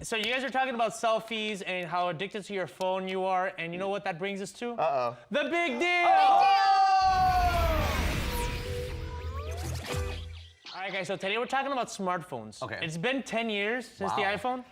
So you guys are talking about selfies and how addicted to your phone you are, and you know what that brings us to? Uh-oh. The big deal! All right, guys, so today we're talking about smartphones. Okay. It's been 10 years since the iPhone.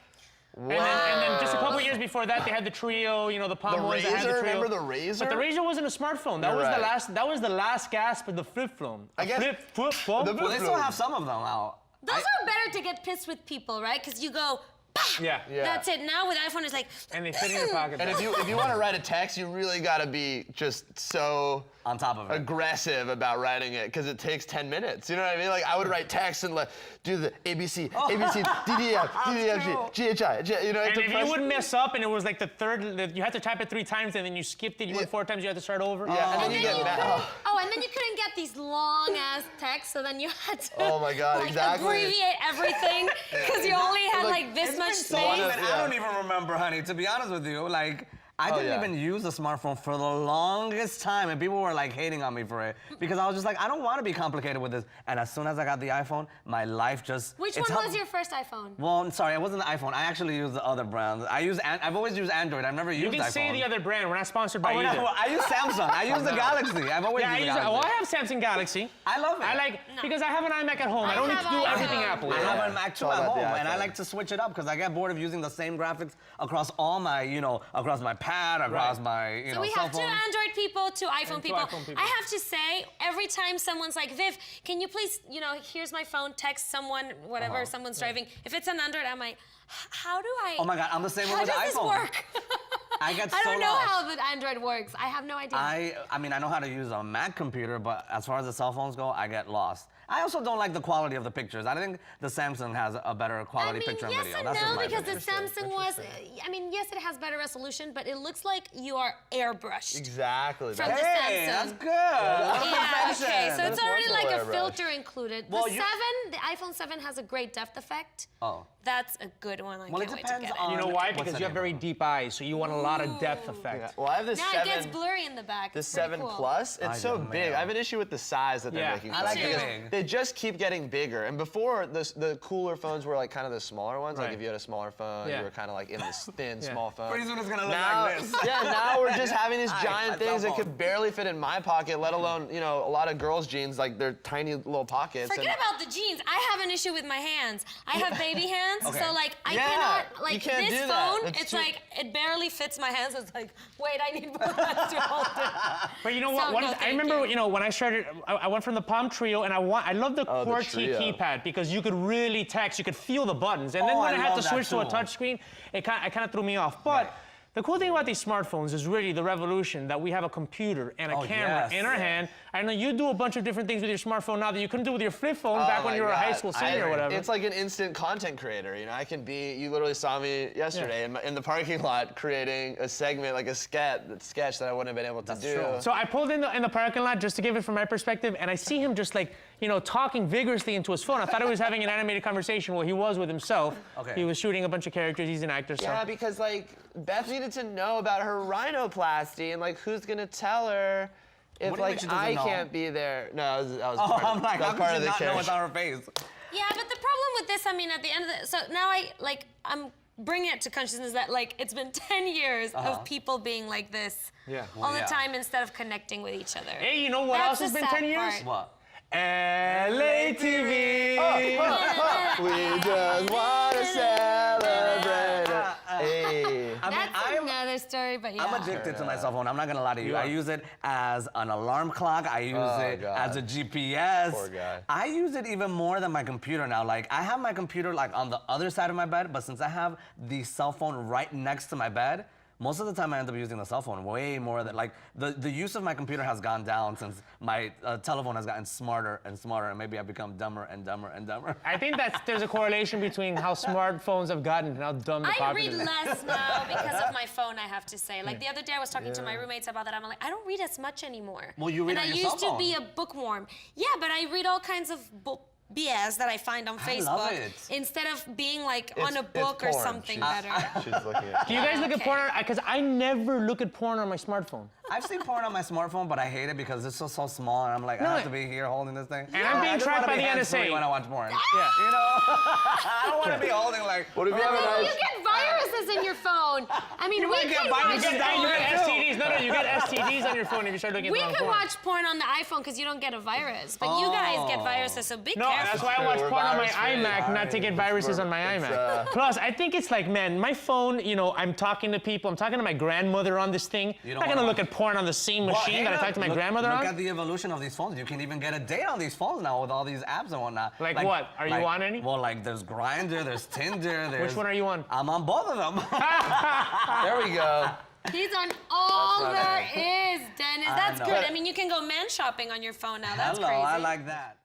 Wow. And then just a couple years before that, they had the Trio, you know, the Palm ones that had the Razor, Trio. remember the Razor? But the Razor wasn't a smartphone. That You're was right. that was the last gasp of the flip phone. I guess- Flip phone. The Well, they still have some of them out. Those are better to get pissed with people, right? Because you go, bah! Yeah. That's it. Now with iPhone, it's like, And they fit in your pocket. And if you want to write a text, you really got to be just so On top of it. aggressive about writing it because it takes 10 minutes. You know what I mean? Like I would write text and like do the ABC, ABC, DDF, DDF, GHI. You know, And if you would mess up and it was like the third, you had to type it 3 times and then you skipped it, you went 4 times, you had to start over. Yeah, and then you get mad. and then you couldn't get these long ass texts, so then you had to Oh my God, like, exactly. abbreviate everything because you only had like this much So space. even I don't even remember, honey. To be honest with you, like I didn't even use a smartphone for the longest time, and people were like hating on me for it because I was just like, I don't want to be complicated with this. And as soon as I got the iPhone, my life just. Which one was your first iPhone? Well, sorry, it wasn't the iPhone. I actually used the other brand. I've always used Android. I've never used iPhone. You can say the other brand. We're not sponsored by Oh, either. no, I use Samsung. I use the Galaxy. I've always Yeah, used the Galaxy. well, I have Samsung Galaxy. I love it. I like because I have an iMac at home. I don't need to do have everything iPhone. Apple. I have an Mac too all at about home, the and I iPhone. like to switch it up because I get bored of using the same graphics across all my, across my pad, across my, So we cell have 2 phone. Android people, 2 iPhone And 2 people. iPhone people. I have to say, every time someone's like, Viv, can you please, here's my phone, text someone, whatever, someone's driving. If it's an Android, I'm like, how do I? Oh my God, I'm the same way How with the does this iPhone. work? I get so I don't know lost. how the Android works. I have no idea. I mean, I know how to use a Mac computer, but as far as the cell phones go, I get lost. I also don't like the quality of the pictures. I think the Samsung has a better quality picture and yes video. and That's just no, my because opinion. the Samsung was, yes, it has better resolution, but it looks like you are airbrushed. Exactly. From That's- the Hey, Samsung. that's good. Yeah, Perfection. okay, so it's This already was like a airbrush. filter included. Well, the iPhone 7 has a great depth effect. Oh. That's a good one. I Well, it can't wait to depends get it. on- You know why? What's Because the you have name very of it? deep eyes, so you want a lot of depth effect. Well, I have this Now 7. it gets blurry in the back. The It's pretty 7 cool. Plus, it's Ay, so Dios big. mío. I have an issue with the size that they're Yeah. making. I like for it because big. They just keep getting bigger. And before, the cooler phones were like kind of the smaller ones. Right. Like if you had a smaller phone, Yeah. you were kind of like in this thin, Yeah. small phone. Pretty soon it's gonna look Now, like this. yeah, now we're just having these Hi, giant my things cell that phone. could barely fit in my pocket, let alone, a lot of girls' jeans, like they're tiny little pockets. Forget about the jeans. I have an issue with my hands. I have baby hands, Okay. so like I Yeah, cannot like you can't this do that. phone. That's It's too- like it barely fits my hands. It's like, wait, I need more hands to hold it. But you know So, what? no, I thank remember, you. when I started, I went from the Palm Trio, and I love the Oh, the QWERTY Trio. keypad because you could really text, you could feel the buttons, and then Oh, when I I had to love that switch to a too. touch screen, it kind of threw me off. But the cool thing about these smartphones is really the revolution that we have a computer and a Oh, camera yes. in our hand. I know you do a bunch of different things with your smartphone now that you couldn't do with your flip phone back when my you were a high God. school senior or whatever. It's like an instant content creator. I can be. You literally saw me yesterday in the parking lot creating a segment, like a sketch that I wouldn't have been able to do. true. So I pulled in the parking lot just to give it from my perspective, and I see him just like, talking vigorously into his phone. I thought he was having an animated conversation. Well, he was with himself. Okay. He was shooting a bunch of characters. He's an actor, so. Yeah, because like Beth needed to know about her rhinoplasty and like who's gonna tell her if What do you mean like she doesn't I know? can't be there. No, that was Oh, part, I'm like, that how was part could of you the not know what's character. on her face? Yeah, but the problem with this, I mean, at the end of the, so now I'm bringing it to consciousness that like it's been 10 years of people being like this Yeah. all yeah. the time instead of connecting with each other. Hey, you know what else That's has the been sad 10 years? part. What? LATV! We just wanna celebrate it. Hey. I mean, That's another story, but yeah. I'm addicted to my cell phone. I'm not gonna lie to you. I use it as an alarm clock. I use it God. as a GPS. Poor guy. I use it even more than my computer now. Like I have my computer like on the other side of my bed, but since I have the cell phone right next to my bed, most of the time I end up using the cell phone way more than like the use of my computer has gone down since my telephone has gotten smarter and smarter, and maybe I've become dumber and dumber and dumber. I think there's a correlation between how smartphones have gotten and how dumb the I pocket read is. less now because of my phone, I have to say. Like the other day I was talking to my roommates about that. I'm like, I don't read as much anymore. Well, you read and on I your used cell to be a phone. bookworm. Yeah, but I read all kinds of BS that I find on I Facebook love it. instead of being like on a It's book or porn. something She's- better. She's looking at. Do you guys look at Okay. porn? Because I never look at porn on my smartphone. I've seen porn on my smartphone, but I hate it because it's so small, and I'm like, I have to be here holding this thing. And I'm being I just tracked wanna by be the hands-free NSA. when I watch porn. Yeah. You know, I don't want to be holding like. What if you have a You nice? get viruses in your phone. I mean, we get can viruses watch. down You there. get STDs. No, you get STDs on your phone if you start looking at We the wrong can porn. watch porn on the iPhone because you don't get a virus, but you guys get viruses, so be No, careful. that's why I watch We're porn on my virus-free. iMac, not to get viruses on my iMac. Plus, I think it's like, man, my phone, you know, I'm talking to people. I'm talking to my grandmother on this thing. I'm You don't not gonna wanna look at porn on the same machine that I talk to my grandmother look on. at the evolution of these phones. You can even get a date on these phones now with all these apps and whatnot. Like what? Are you on any? Well, like there's Grindr, there's Tinder, there's... Which one are you on? I'm on both of them. There we go. He's on all That's not there is, Dennis. That's know. good. I mean, you can go man shopping on your phone now. That's Hello, crazy. I like that.